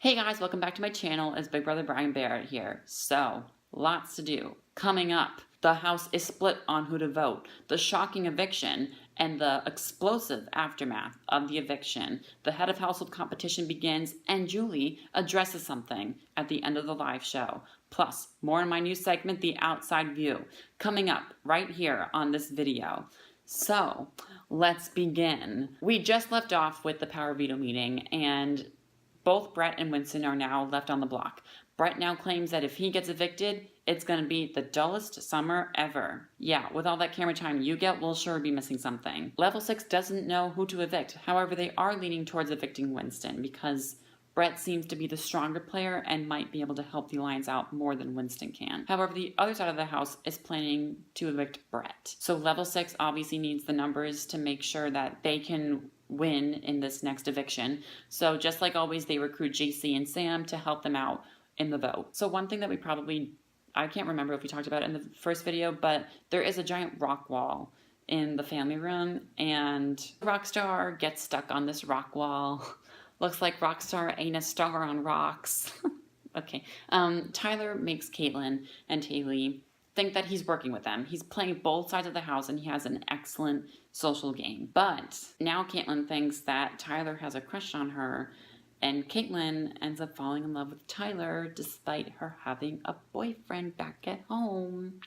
Hey guys, welcome back to my channel. It's Big Brother Brian Barrett here. So, lots to do. Coming up, the house is split on who to vote, the shocking eviction, and the explosive aftermath of the eviction. The head of household competition begins, and Julie addresses something at the end of the live show. Plus, more in my new segment, The Outside View, coming up right here on this video. So, let's begin. We just left off with the power veto meeting, and both Brett and Winston are now left on the block. Brett now claims that if he gets evicted, it's going to be the dullest summer ever. Yeah, with all that camera time you get, we'll sure be missing something. Level 6 doesn't know who to evict. However, they are leaning towards evicting Winston because Brett seems to be the stronger player and might be able to help the Alliance out more than Winston can. However, the other side of the house is planning to evict Brett. So level 6 obviously needs the numbers to make sure that they can win in this next eviction. So just like always, they recruit JC and Sam to help them out in the vote. So one thing that I can't remember if we talked about it in the first video, but there is a giant rock wall in the family room, and Rockstar gets stuck on this rock wall. Looks like Rockstar ain't a star on rocks. Okay. Tyler makes Caitlin and Haley think that he's working with them. He's playing both sides of the house, and he has an excellent social game. But now Caitlin thinks that Tyler has a crush on her, and Caitlin ends up falling in love with Tyler despite her having a boyfriend back at home.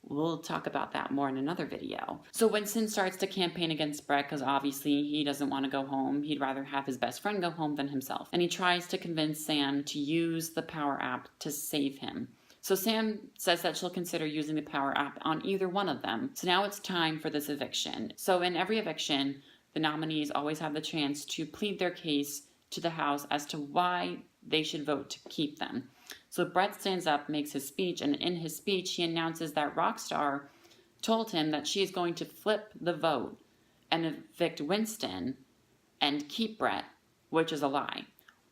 We'll talk about that more in another video. So Winston starts to campaign against Brett because obviously he doesn't want to go home. He'd rather have his best friend go home than himself. And he tries to convince Sam to use the Power app to save him. So Sam says that she'll consider using the Power app on either one of them. So now it's time for this eviction. So in every eviction, the nominees always have the chance to plead their case to the house as to why they should vote to keep them. So Brett stands up, makes his speech, and in his speech, he announces that Rockstar told him that she is going to flip the vote and evict Winston and keep Brett, which is a lie.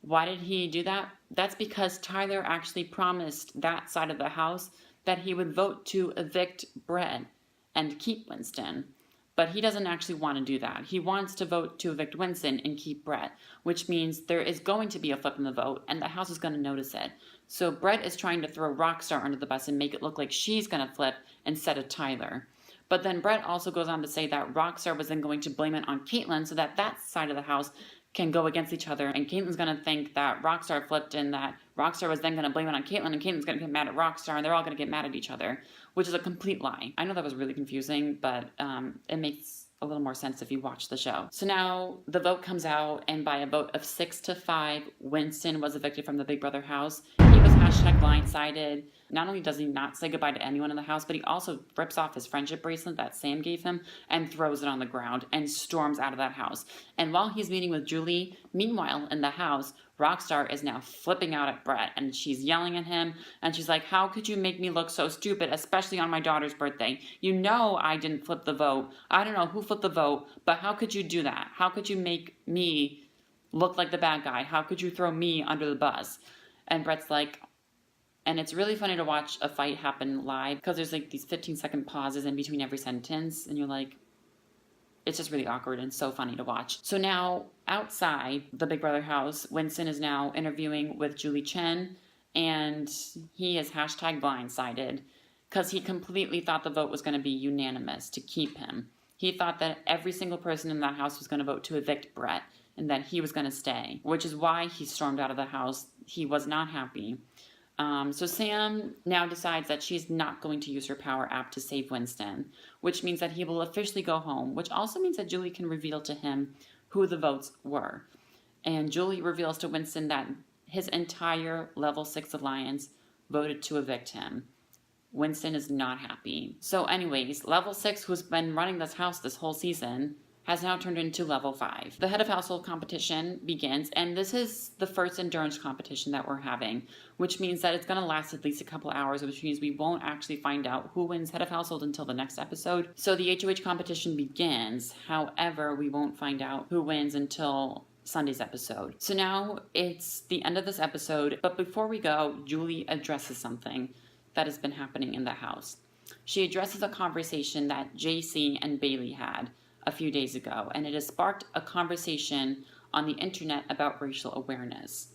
Why did he do that? That's because Tyler actually promised that side of the house that he would vote to evict Brett and keep Winston. But he doesn't actually want to do that. He wants to vote to evict Winston and keep Brett, which means there is going to be a flip in the vote, and the house is going to notice it. So Brett is trying to throw Rockstar under the bus and make it look like she's going to flip instead of Tyler. But then Brett also goes on to say that Rockstar was then going to blame it on Caitlin so that that side of the house can go against each other, and Caitlin's going to think that Rockstar flipped and that Rockstar was then going to blame it on Caitlin, and Caitlin's going to get mad at Rockstar, and they're all going to get mad at each other, which is a complete lie. I know that was really confusing, but it makes a little more sense if you watch the show. So now the vote comes out, and by a vote of 6-5, Winston was evicted from the Big Brother house. He was #blindsided. Not only does he not say goodbye to anyone in the house, but he also rips off his friendship bracelet that Sam gave him and throws it on the ground and storms out of that house. And while he's meeting with Julie, meanwhile in the house, Rockstar is now flipping out at Brett, and she's yelling at him, and she's like, how could you make me look so stupid, especially on my daughter's birthday? You know I didn't flip the vote. I don't know who flipped the vote, but how could you do that? How could you make me look like the bad guy? How could you throw me under the bus? And Brett's like, and it's really funny to watch a fight happen live because there's like these 15-second pauses in between every sentence, and you're like, it's just really awkward and so funny to watch. So now, outside the Big Brother house, Winston is now interviewing with Julie Chen, and he is #blindsided because he completely thought the vote was going to be unanimous to keep him. He thought that every single person in that house was going to vote to evict Brett and that he was going to stay, which is why he stormed out of the house. He was not happy. So Sam now decides that she's not going to use her Power app to save Winston, which means that he will officially go home, which also means that Julie can reveal to him who the votes were. And Julie reveals to Winston that his entire Level 6 Alliance voted to evict him. Winston is not happy. So anyways, Level 6, who's been running this house this whole season, has now turned into Level 5. The head of household competition begins, and this is the first endurance competition that we're having, which means that it's going to last at least a couple hours, which means we won't actually find out who wins head of household until the next episode. So the HOH competition begins, however, we won't find out who wins until Sunday's episode. So now it's the end of this episode, but before we go, Julie addresses something that has been happening in the house. She addresses a conversation that JC and Bailey had a few days ago, and it has sparked a conversation on the internet about racial awareness.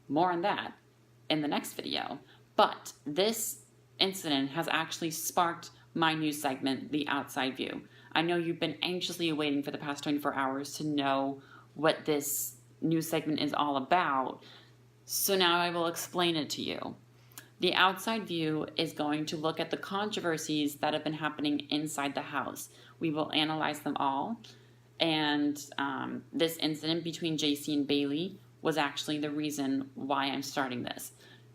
More on that in the next video. But this incident has actually sparked my new segment, The Outside View. I know you've been anxiously waiting for the past 24 hours to know what this new segment is all about. So now I will explain it to you. The Outside View is going to look at the controversies that have been happening inside the house. We will analyze them all. And this incident between JC and Bailey was actually the reason why I'm starting this.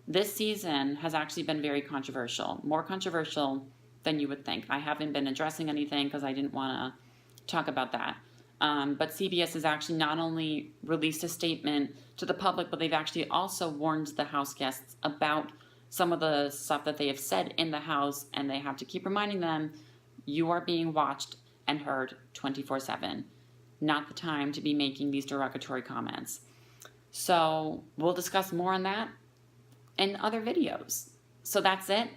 This season has actually been very controversial, more controversial than you would think. I haven't been addressing anything because I didn't want to talk about that. But CBS has actually not only released a statement to the public, but they've actually also warned the house guests about some of the stuff that they have said in the house, and they have to keep reminding them, you are being watched and heard 24/7. Not the time to be making these derogatory comments. So we'll discuss more on that in other videos. So that's it.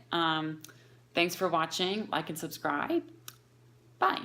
Thanks for watching. Like and subscribe. Bye.